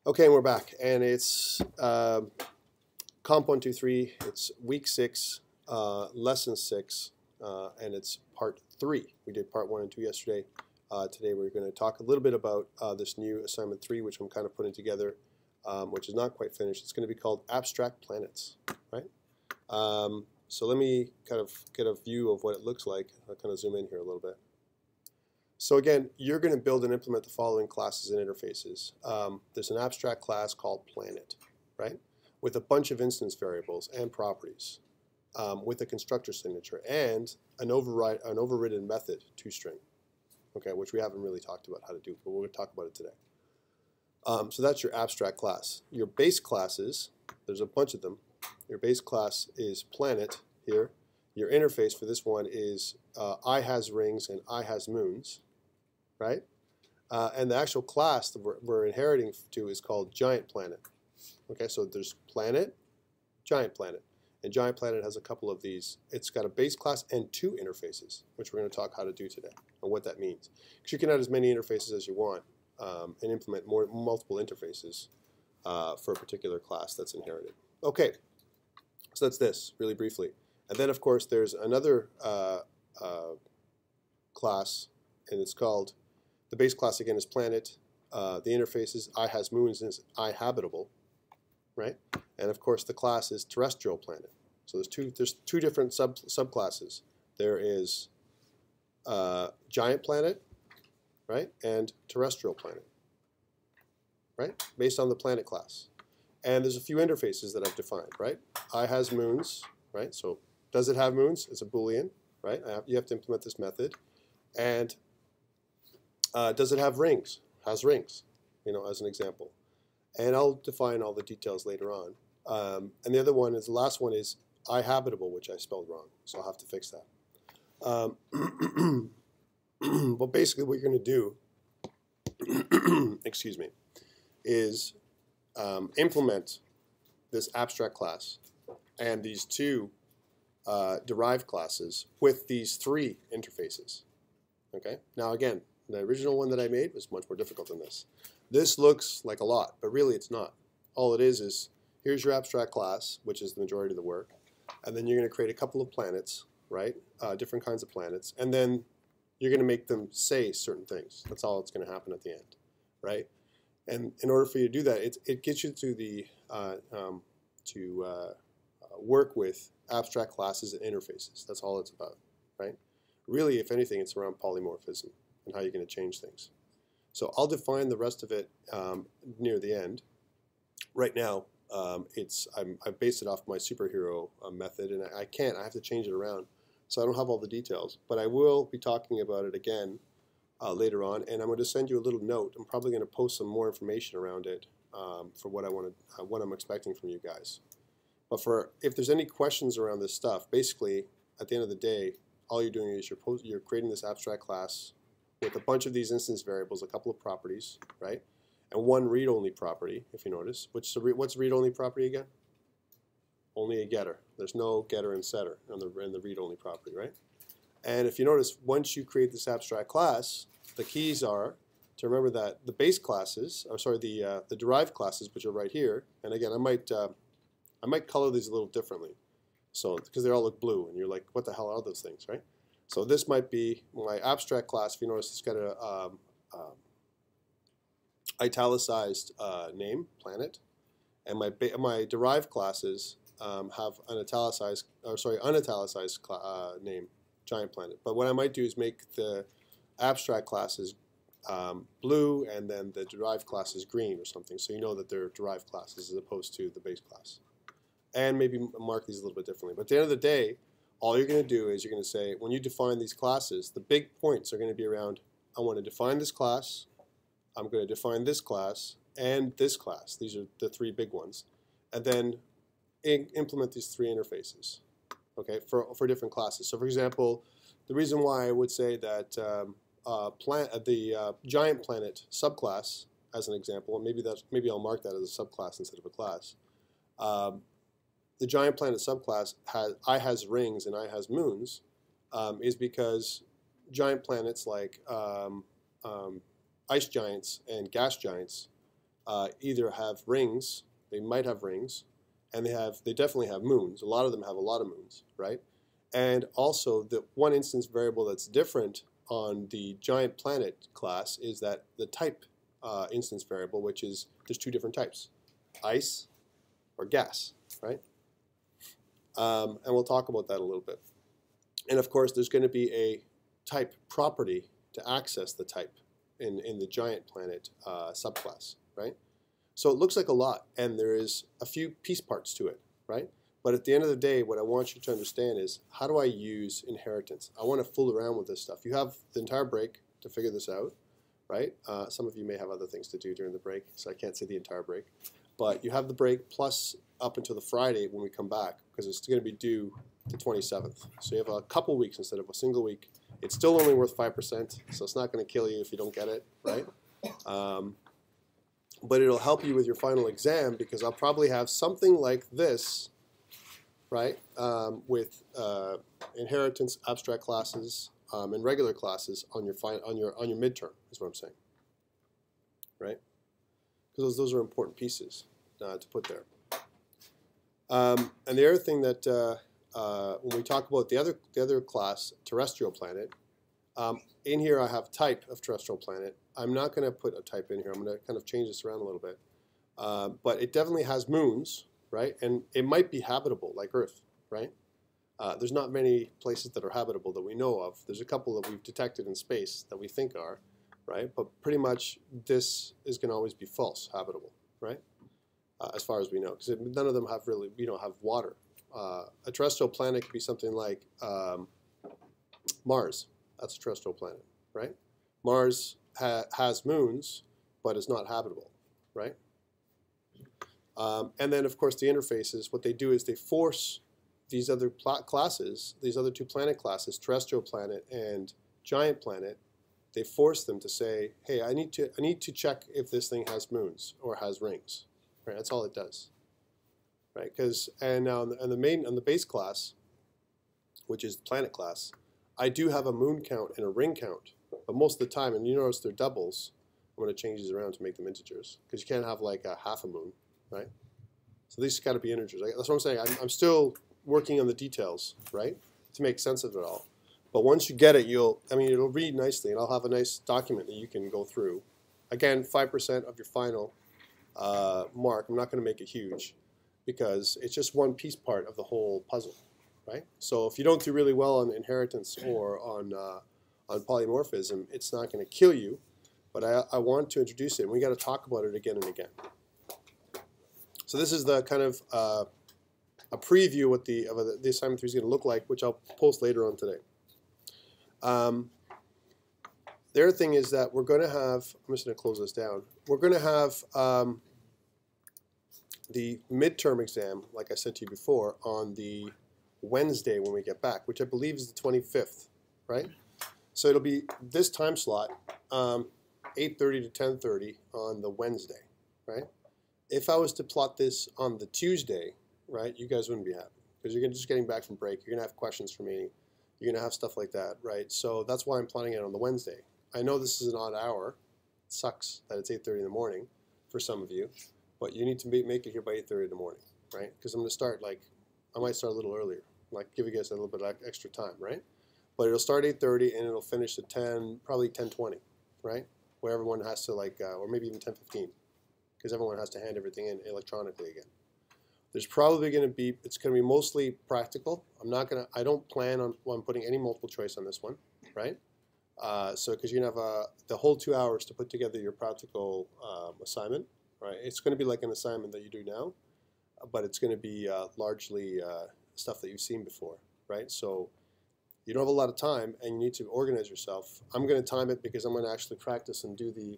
Okay, we're back, and it's COMP123. It's week 6, lesson 6, and it's part 3. We did part 1 and 2 yesterday. Today we're going to talk a little bit about this new assignment 3, which I'm kind of putting together, which is not quite finished. It's going to be called Abstract Planets, right? So let me kind of get a view of what it looks like. I'll kind of zoom in here a little bit. So again, you're going to build and implement the following classes and interfaces. There's an abstract class called Planet, right, with a bunch of instance variables and properties, with a constructor signature and an overridden method toString, okay, which we haven't really talked about how to do, but we're going to talk about it today. So that's your abstract class. Your base classes, there's a bunch of them. Your base class is Planet here. Your interface for this one is I has rings and I has moons. Right? And the actual class that we're inheriting to is called Giant Planet. Okay, so there's Planet, Giant Planet. And Giant Planet has a couple of these. It's got a base class and 2 interfaces, which we're going to talk how to do today and what that means. Because you can add as many interfaces as you want and implement multiple interfaces for a particular class that's inherited. Okay, so that's this, really briefly. And then, of course, there's another class, and it's called, the base class again is Planet. The interface is I has moons and is I habitable, right? And of course the class is Terrestrial Planet. So there's two different subclasses. There is Giant Planet, right, and Terrestrial Planet, right, based on the Planet class. And there's a few interfaces that I've defined, right? I has moons, right? So does it have moons? It's a Boolean, right? You have to implement this method. And does it have rings? Has rings, you know, as an example. And I'll define all the details later on. And the other one is, the last one is I habitable, which I spelled wrong, so I'll have to fix that. But basically what you're going to do, excuse me, is implement this abstract class and these 2 derived classes with these 3 interfaces. Okay? Now again, the original one that I made was much more difficult than this. This looks like a lot, but really it's not. All it is here's your abstract class, which is the majority of the work, and then you're going to create a couple of planets, right? Different kinds of planets, and then you're going to make them say certain things. That's all that's going to happen at the end, right? And in order for you to do that, it gets you to the work with abstract classes and interfaces. That's all it's about, right? Really, if anything, it's around polymorphism and how you're going to change things. So I'll define the rest of it near the end. Right now, I've based it off my superhero method, and I have to change it around. So I don't have all the details, but I will be talking about it again later on, and I'm going to send you a little note. I'm probably going to post some more information around it for what what I'm expecting from you guys. But if there's any questions around this stuff, basically, at the end of the day, all you're doing is you're creating this abstract class with a bunch of these instance variables, a couple of properties, right? And 1 read-only property, if you notice. What's read-only property again? Only a getter. There's no getter and setter in the read-only property, right? And if you notice, once you create this abstract class, the keys are to remember that the base classes, or sorry, the derived classes, which are right here. And again, I might color these a little differently, so because they all look blue, and you're like, what the hell are those things, right? So this might be my abstract class. If you notice, it's got a italicized name, Planet, and my derived classes have an italicized, unitalicized name, Giant Planet. But what I might do is make the abstract classes blue, and then the derived classes green or something, so you know that they're derived classes as opposed to the base class. And maybe mark these a little bit differently. But at the end of the day, all you're going to do is you're going to say, when you define these classes, the big points are going to be around, I want to define this class, I'm going to define this class, and this class. These are the 3 big ones. And then implement these 3 interfaces, okay, for different classes. So for example, the reason why I would say that the Giant Planet subclass, as an example, and maybe I'll mark that as a subclass instead of a class, the Giant Planet subclass I has rings and I has moons is because giant planets like ice giants and gas giants either have rings, they might have rings, and they definitely have moons. A lot of them have a lot of moons, right? And also the one instance variable that's different on the giant planet class is that the type instance variable, which is there's two different types, ice or gas, right? And we'll talk about that a little bit. And of course, there's going to be a type property to access the type in the giant planet subclass, right? So it looks like a lot, and there is a few piece parts to it, right? But at the end of the day, what I want you to understand is, how do I use inheritance? I want to fool around with this stuff. You have the entire break to figure this out, right? Some of you may have other things to do during the break, so I can't say the entire break. But you have the break plus up until the Friday when we come back, because it's going to be due the 27th. So you have a couple weeks instead of a single week. It's still only worth 5%, so it's not going to kill you if you don't get it, right? But it'll help you with your final exam, because I'll probably have something like this, right, with inheritance, abstract classes, and regular classes on your midterm, is what I'm saying, right? Because those are important pieces to put there. And the other thing that when we talk about the other class, terrestrial planet, in here I have type of terrestrial planet. I'm not going to put a type in here. I'm going to kind of change this around a little bit. But it definitely has moons, right? And it might be habitable like Earth, right? There's not many places that are habitable that we know of. There's a couple that we've detected in space that we think are, right? But pretty much this is going to always be false habitable, right? As far as we know, because none of them have really, have water. A terrestrial planet could be something like Mars. That's a terrestrial planet, right? Mars has moons, but is not habitable, right? And then, of course, the interfaces, what they do is they force these other classes, these other two planet classes, terrestrial planet and giant planet, they force them to say, hey, I need to check if this thing has moons or has rings, right? That's all it does, right? And now on the base class, which is planet class, I do have a moon count and a ring count, but most of the time, and you notice they're doubles. I'm going to change these around to make them integers, because you can't have like a half a moon, right? So these got to be integers. That's what I'm saying. I'm still working on the details, right, to make sense of it all. But once you get it, it'll read nicely, and I'll have a nice document that you can go through. Again, 5% of your final mark. I'm not going to make it huge, because it's just one piece part of the whole puzzle, right? So if you don't do really well on inheritance or on polymorphism, it's not going to kill you. But I want to introduce it, and we got to talk about it again and again. So this is the kind of a preview of what the assignment 3 is going to look like, which I'll post later on today. The other thing is that we're going to have, I'm just going to close this down, we're going to have the midterm exam, like I said to you before, on the Wednesday when we get back, which I believe is the 25th, right? So it'll be this time slot, 8:30 to 10:30 on the Wednesday, right? If I was to plot this on the Tuesday, right, you guys wouldn't be happy, because you're just getting back from break. You're going to have questions for me. You're going to have stuff like that, right? So that's why I'm plotting it on the Wednesday. I know this is an odd hour. It sucks that it's 8:30 in the morning for some of you, but you need to make it here by 8:30 in the morning, right? Because I'm going to start, I might start a little earlier, give you guys a little bit of extra time, right? But it'll start 8:30 and it'll finish at probably 10:20, right? Where everyone has to or maybe even 10:15, because everyone has to hand everything in electronically again. There's probably going to be, it's going to be mostly practical. I don't plan on putting any multiple choice on this one, right? So because you're going to have the whole 2 hours to put together your practical assignment, right? It's going to be like an assignment that you do now, but it's going to be largely stuff that you've seen before, right? So you don't have a lot of time, and you need to organize yourself. I'm going to time it because I'm going to actually practice and do the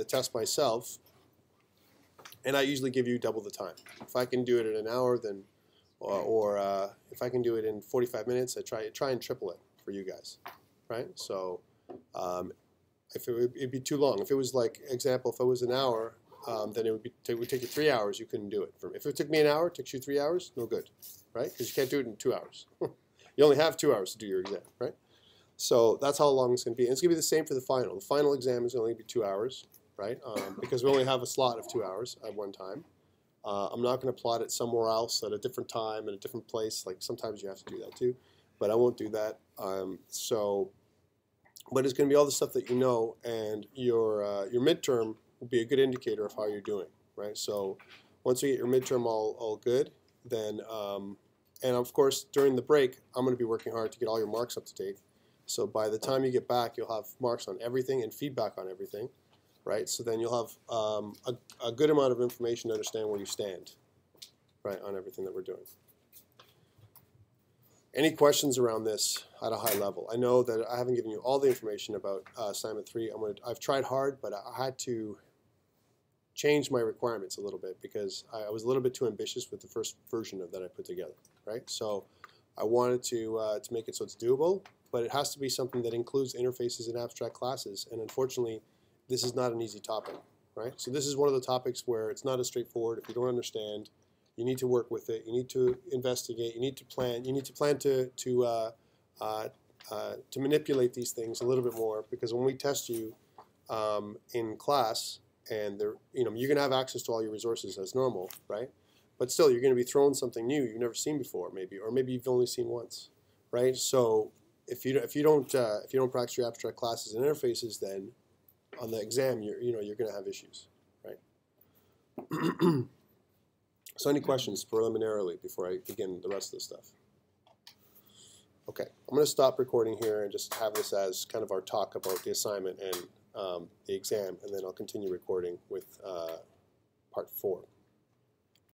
test myself, and I usually give you double the time. If I can do it in an hour, then, or if I can do it in 45 minutes, I try and triple it for you guys, right? So if it'd be too long. If it was if it was an hour, then it would take you 3 hours. You couldn't do it. If it took me an hour, it took you 3 hours, no good, right? Because you can't do it in 2 hours. You only have 2 hours to do your exam, right? So that's how long it's going to be. And it's going to be the same for the final. The final exam is only going to be 2 hours, right? Because we only have a slot of 2 hours at one time. I'm not going to plot it somewhere else at a different time in a different place. Like sometimes you have to do that too, but I won't do that. But it's going to be all the stuff that you know, and your midterm will be a good indicator of how you're doing, right? So once you get your midterm all good, then and of course during the break I'm going to be working hard to get all your marks up to date. So by the time you get back, you'll have marks on everything and feedback on everything, right? So then you'll have a good amount of information to understand where you stand, right, on everything that we're doing. Any questions around this at a high level? I know that I haven't given you all the information about assignment 3. I've tried hard, but I had to change my requirements a little bit because I was a little bit too ambitious with the first version of that I put together, right? So I wanted to make it so it's doable, but it has to be something that includes interfaces and abstract classes, and unfortunately, this is not an easy topic, right? So this is one of the topics where it's not as straightforward. If you don't understand, you need to work with it. You need to investigate. You need to plan. You need to plan to manipulate these things a little bit more, because when we test you in class, and you're going to have access to all your resources as normal, right? But still, you're going to be thrown something new you've never seen before, maybe, or maybe you've only seen once, right? So if you don't practice your abstract classes and interfaces, then on the exam you're going to have issues, right? So any questions preliminarily before I begin the rest of the stuff? Okay, I'm going to stop recording here and just have this as kind of our talk about the assignment and the exam, and then I'll continue recording with part 4.